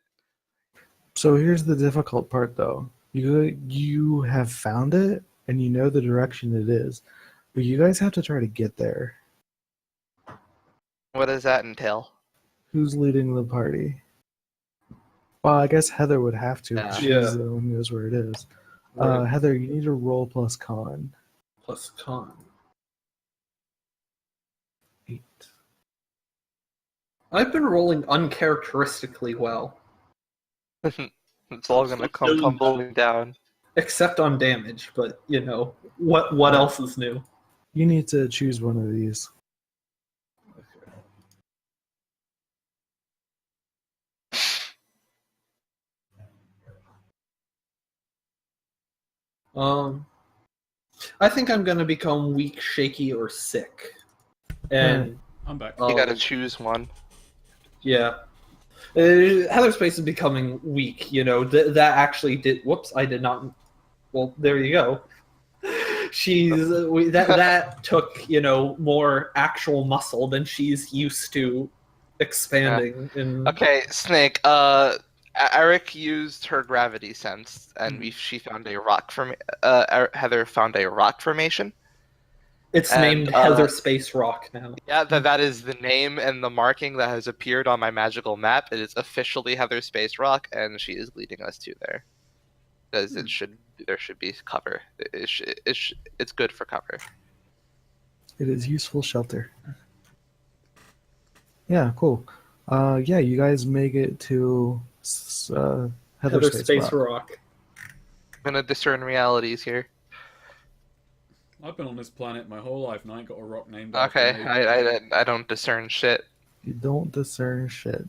So here's the difficult part, though. You have found it, and you know the direction it is, but you guys have to try to get there. What does that entail? Who's leading the party? Well, I guess Heather would have to. Yeah. She's Yeah. the one who knows where it is. Right. Heather, you need to roll plus con. Plus con. 8. I've been rolling uncharacteristically well, It's all gonna come tumbling down. except on damage. But what else is new? You need to choose one of these. I think I'm gonna become weak, shaky, or sick. And I'm back. You gotta choose one. yeah, Heather Space is becoming weak. That actually did. Whoops, I did not. Well, there you go. That took more actual muscle than she's used to expanding. Okay, Snake. Erik used her gravity sense, and she found a rock Heather found a rock formation. It's and, named Heather Space Rock now. Yeah, that is the name and the marking that has appeared on my magical map. It is officially Heather Space Rock, and she is leading us to there. Because it should there should be cover. It's good for cover. It is useful shelter. Yeah, cool. Yeah, you guys make it to Heather Heather Space, Space Rock. Rock. I'm gonna discern realities here. I've been on this planet my whole life and I ain't got a rock named after Okay, me. I don't discern shit. You don't discern shit.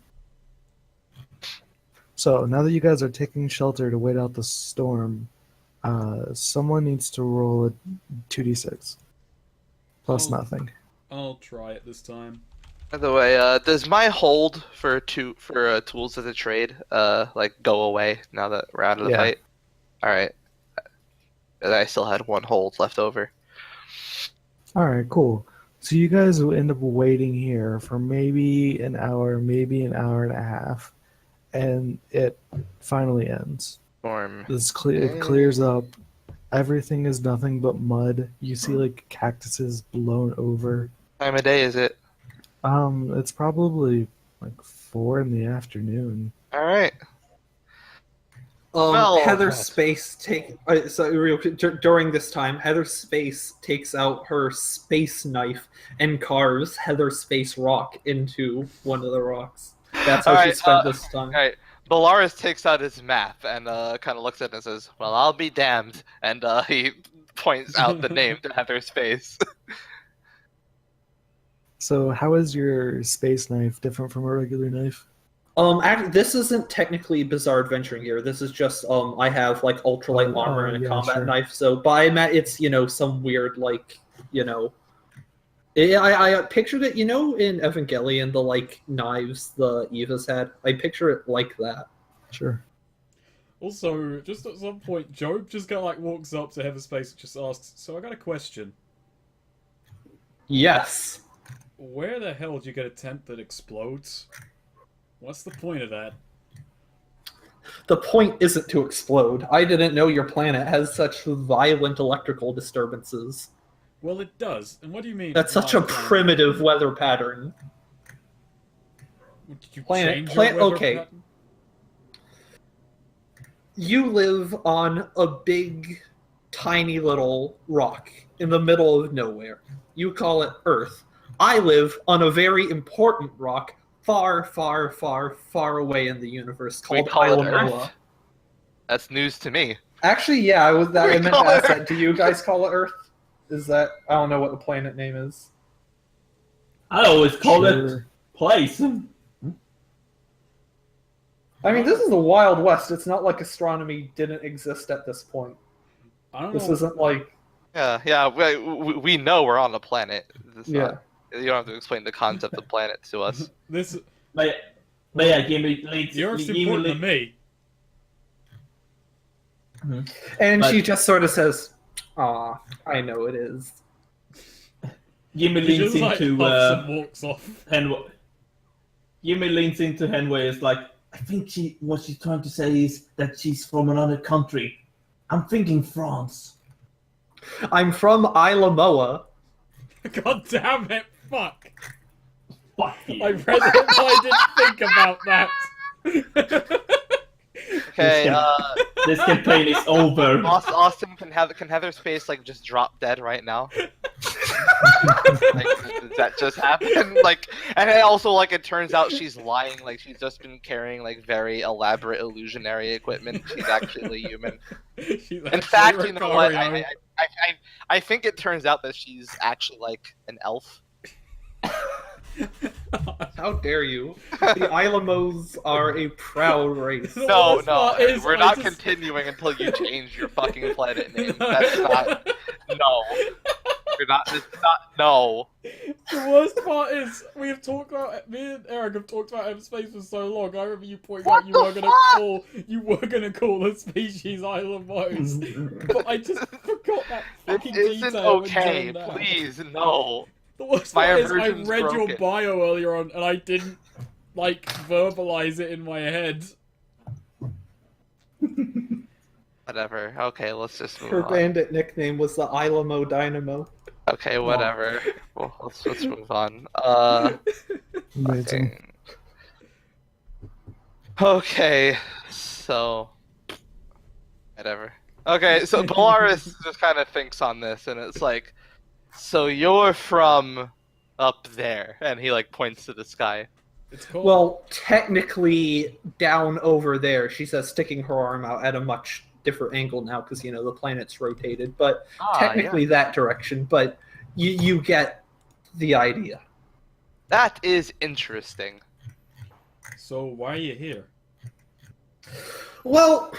So now that you guys are taking shelter to wait out the storm, someone needs to roll a 2d6 plus Oh. nothing. I'll try it this time. By the way, does my hold for tools as a trade like go away now that we're out of the Yeah. fight? All right. I still had one hold left over. All right, cool. So you guys will end up waiting here for maybe an hour, maybe an hour and a half, and it finally ends. Storm. It clears up. Everything is nothing but mud. You see like cactuses blown over. Time of day is it? It's probably like 4 in the afternoon. All right. Well, Heather that's- Space during this time, Heather Space takes out her space knife and carves Heather Space Rock into one of the rocks. That's how All she right, spent this time. All right. Bellaurus takes out his map and kind of looks at it and says, "Well, I'll be damned," and he points out the name to Heather's face. So how is your space knife different from a regular knife? This isn't technically bizarre adventuring gear. This is just I have like ultralight Oh, armor and a yeah, combat sure. knife. So by it's some weird like I pictured it in Evangelion, the like knives the Evas had. I picture it like that. Sure. Also, just at some point, Jobe just kind of like walks up to Heather Space and just asks, "So I got a question. Yes. Where the hell did you get a tent that explodes? What's the point of that?" The point isn't to explode. I didn't know your planet has such violent electrical disturbances. Well, it does. And what do you mean? That's such a my planet? primitive weather pattern. Did you planet- change planet- your weather okay. pattern? You live on a big, tiny little rock in the middle of nowhere. You call it Earth. I live on a very important rock far, far, far, far away in the universe We called call it Isla Earth? Noah. That's news to me. Actually, yeah, I We meant to call it ask that. Earth. Do you guys call it Earth? Is that I don't know what the planet name is. I always call it Sure. place. I mean, this is the Wild West. It's not like astronomy didn't exist at this point. I don't This know. isn't like Yeah. We know we're on a planet. It's yeah. not- you don't have to explain the concept of planet to us. This But yeah, give me leads. the Earth's give me important to lead- me. And But- she just sort of says, "Aw, I know it is." Jimmy He leans just like into huffs and walks off. Henway. Jimmy leans into Henway. Is like, I think what she's trying to say is that she's from another country. I'm thinking France. I'm from Isla Moa. God damn it! Fuck! Fuck you. I read it, but I didn't think about that. Okay. This campaign is over. Austin can Heather Space like just drop dead right now. Like, does that just happen? Like, and it also like it turns out she's lying. Like she's just been carrying like very elaborate illusionary equipment. She's actually human. In fact, you know what? I think it turns out that she's actually like an elf. How dare you? The Isla Moas are a proud race. No, worst part is we're I not just- continuing until you change your fucking planet name. That's not. No, you're not. It's not. No. The worst part is me and Eric have talked about Everspace for so long. I remember you pointing out you were gonna call the species Isle of Moes, but I just forgot that This fucking isn't detail. when okay. doing that. Please, no. The worst My part is I aversion's read your broken. bio earlier on and I didn't like verbalize it in my head. Whatever. Okay, let's just Her move on. bandit nickname was the Isla Mo Dynamo. Okay, whatever. Well, let's move on. Amazing. Fucking- Okay, so whatever. Okay, so Bellaurus just kind of thinks on this, and it's like, so you're from up there, and he like points to the sky. It's called. Well, technically, down over there, she says, sticking her arm out at a much different angle now because, you know, the planet's rotated. But technically that direction, but you get the idea. That is interesting. So why are you here? Well,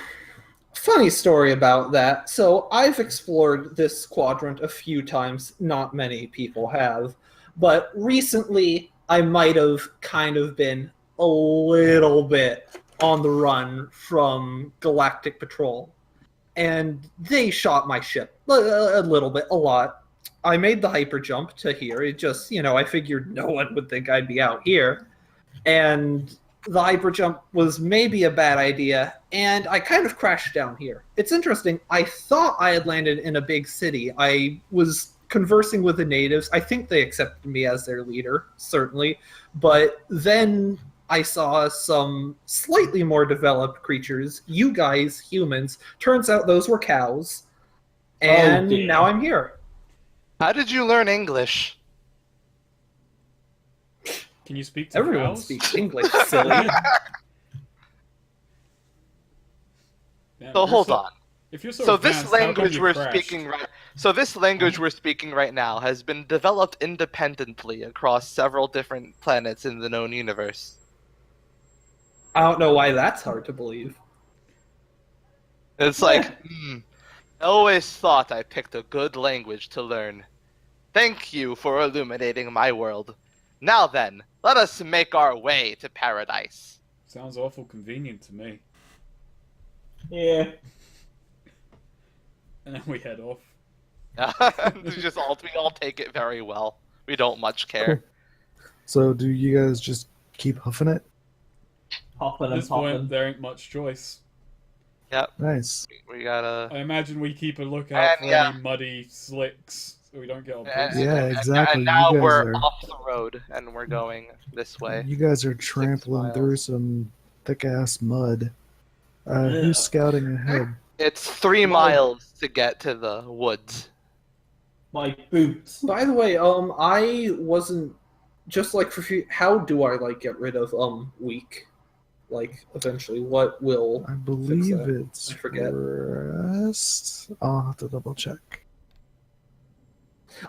funny story about that. So I've explored this quadrant a few times. Not many people have. But recently, I might have kind of been a little bit on the run from Galactic Patrol. And they shot my ship. A little bit, a lot. I made the hyper jump to here. It just, you know, I figured no one would think I'd be out here. And the hyper jump was maybe a bad idea, and I kind of crashed down here. It's interesting. I thought I had landed in a big city. I was conversing with the natives. I think they accepted me as their leader, certainly. But then I saw some slightly more developed creatures. You guys, humans. Turns out those were cows. And now I'm here. How did you learn English? Can you speak to Everyone cows? speaks English, silly. Damn, So you're hold on. If you're so So advanced, this how come language you we're crashed? speaking right. So this language we're speaking right now has been developed independently across several different planets in the known universe. I don't know why that's hard to believe. It's like, I always thought I picked a good language to learn. Thank you for illuminating my world. Now then, let us make our way to paradise. Sounds awful convenient to me. Yeah. And then we head off. We all take it very well. We don't much care. So do you guys just keep huffing it? Hopping At and this point, popping. there ain't much choice. Yep, Nice. we gotta. I imagine we keep a lookout And, for any muddy slicks so we don't get on pissed. Yeah, exactly. And now You guys we're are- off the road, and we're going this way. You guys are trampling miles. through some thick-ass mud. Yeah. Who's scouting ahead? It's 3 miles to get to the woods. My boots. By the way, I wasn't just like how do I like get rid of weak? Like eventually, what will? I believe that. it's I forget. rest. I'll have to double check.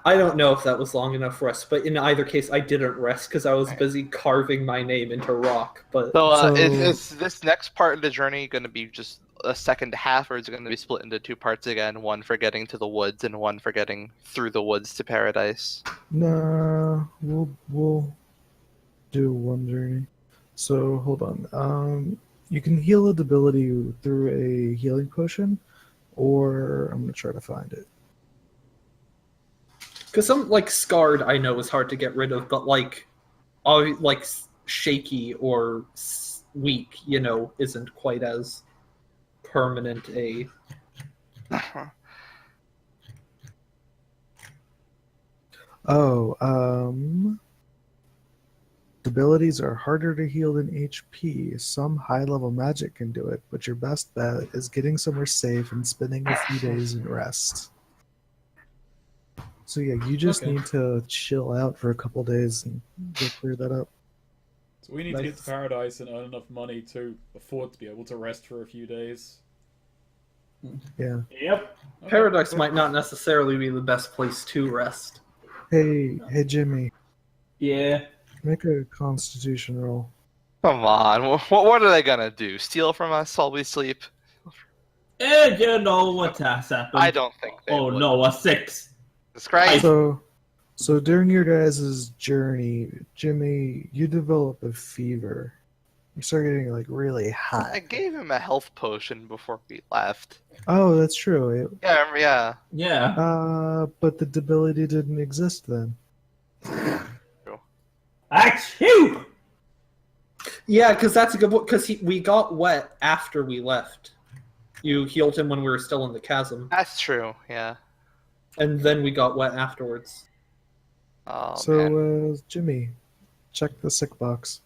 I don't know if that was long enough rest, but in either case, I didn't rest because I was busy carving my name into rock. But So, So- is this next part of the journey going to be just a second half, or is it going to be split into 2 parts again? One for getting to the woods, and one for getting through the woods to paradise. No, we'll do one journey. So hold on. You can heal a debility through a healing potion, or I'm gonna try to find it. because some like scarred, I know is hard to get rid of, but like shaky or weak, you know, isn't quite as permanent a. Abilities are harder to heal than HP. Some high-level magic can do it, but your best bet is getting somewhere safe and spending a few days in rest. So yeah, you just Okay. need to chill out for a couple days and go clear that up. So we need to get to Nice. paradise and earn enough money to afford to be able to rest for a few days. Yeah. Yep. Okay. Paradise might not necessarily be the best place to rest. Hey, Jimmy, Yeah. make a Constitution roll. Come on, what are they going to do? Steal from us while we sleep? And you know what has happened. I don't think they Oh would. no, a 6. It's great. So during your guys' journey, Jimmy, you develop a fever. You start getting like really hot. I gave him a health potion before we left. Oh, that's true. Yeah. Yeah. But the debility didn't exist then. Achoo! Yeah, because that's a good one. Because we got wet after we left. You healed him when we were still in the chasm, That's true, yeah. and then we got wet afterwards. Oh, So, man. Jimmy, check the sick box.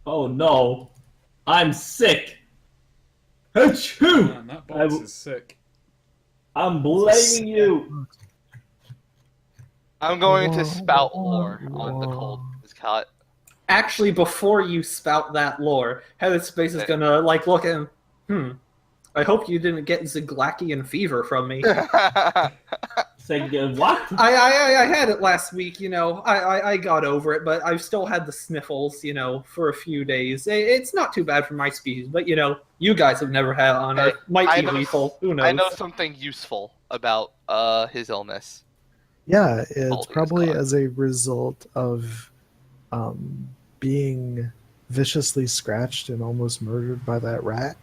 Oh no. I'm sick. Achoo! Man, that box I- is sick. I'm blaming you. I'm going to spout lore on the cold cut. Actually, before you spout that lore, Heatherspace is gonna like look at him. I hope you didn't get Zaglakian fever from me. Say what? I had it last week, you know. I got over it, but I've still had the sniffles, you know, for a few days. It's not too bad for my species, but you know, you guys have never had it on Earth. Might be lethal. Who knows? I know something useful about his illness. Yeah, it's All these probably causes. as a result of being viciously scratched and almost murdered by that rat,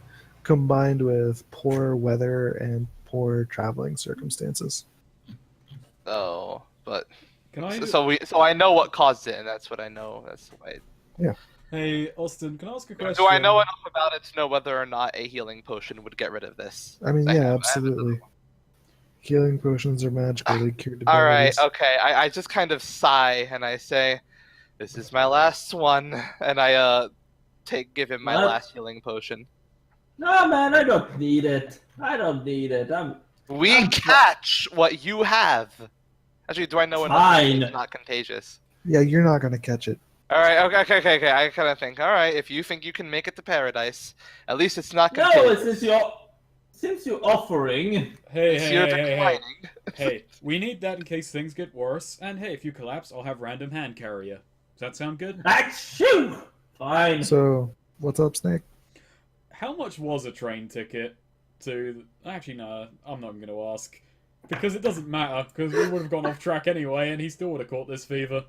combined with poor weather and poor traveling circumstances. Oh, but Can I? so I know what caused it, and that's what I know. That's why. Hey, Austin, can I ask a question? Do I know enough about it to know whether or not a healing potion would get rid of this? I mean, I yeah, have- absolutely. Healing potions are magical. They cure debility. All right, okay. I just kind of sigh and I say, "This is my last one," and I give him my What? last healing potion. No, man, I don't need it. I don't need it. We catch what you have. Actually, do I know enough? Fine. It's not contagious. Yeah, you're not gonna catch it. All right, okay. I kind of think, all right, if you think you can make it to paradise, at least it's not No, contagious. since you're offering. Hey, You're hey, declining. hey, we need that in case things get worse. And hey, if you collapse, I'll have random hand carry you. Does that sound good? Achoo! Fine. So, what's up, Snake? How much was a train ticket to... Actually, no, I'm not even going to ask. Because it doesn't matter, because we would have gone off track anyway, and he still would have caught this fever.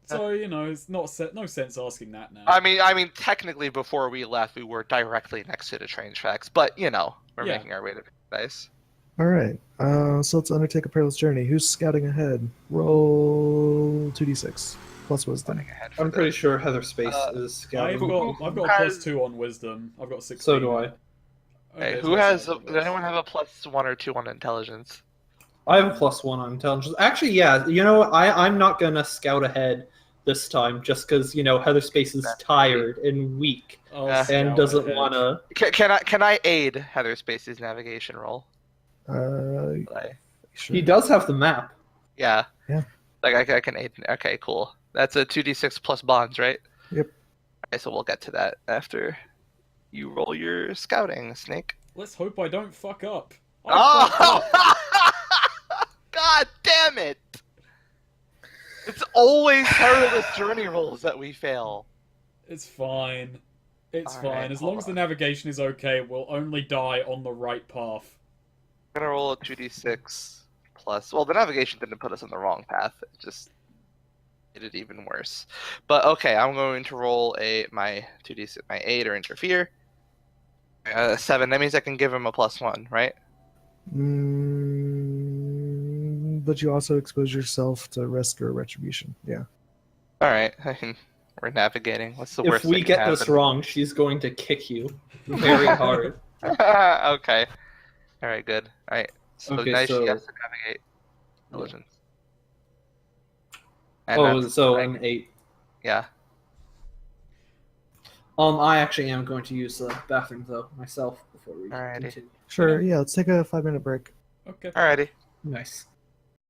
So, you know, it's no sense asking that now. I mean, technically, before we left, we were directly next to the train tracks, but you know, we're Yeah. making our way to paradise. All right. So let's undertake a perilous journey. Who's scouting ahead? Roll 2d6 plus wisdom. Running ahead for I'm pretty this. sure Heatherspace is I've scouting. got a +2 on wisdom. I've got 16. So do I. Hey, Okay, who so has? that's Does anyone have a +1 or 2 on intelligence? I have a +1 on intelligence. Actually, yeah. You know, I'm not gonna scout ahead this time, just because you know Heatherspace is tired and weak I'll Yeah. and scout doesn't ahead. want to. Can I aid Heather Space's navigation roll? Sure. He does have the map. Yeah. Yeah. Like I can aid. Okay, cool. That's a 2d6 plus bonds, right? Yep. Okay, so we'll get to that after you roll your scouting, Snake. Let's hope I don't fuck up. I fucked up. Oh! God damn it! It's always perilous journey rolls that we fail. It's fine. It's Alright, fine. As long hold as the on. navigation is okay, we'll only die on the right path. I'm gonna roll a 2d6 plus. Well, the navigation didn't put us on the wrong path. It just made it even worse. But okay, I'm going to roll my 2d6, my aid or interfere. 7. That means I can give him a +1, right? But you also expose yourself to risk or retribution. Yeah. All right. I mean, we're navigating. What's the If worst? we that can get this happen? wrong, she's going to kick you very hard. Okay. All right. Good. All right. So Okay, nice. so- She has to navigate. Intelligence. And Oh, that's so like- an 8. yeah. I actually am going to use the bathroom though myself before we Alrighty. continue. Sure. Yeah. Let's take a 5-minute break. Okay. Alrighty. Nice.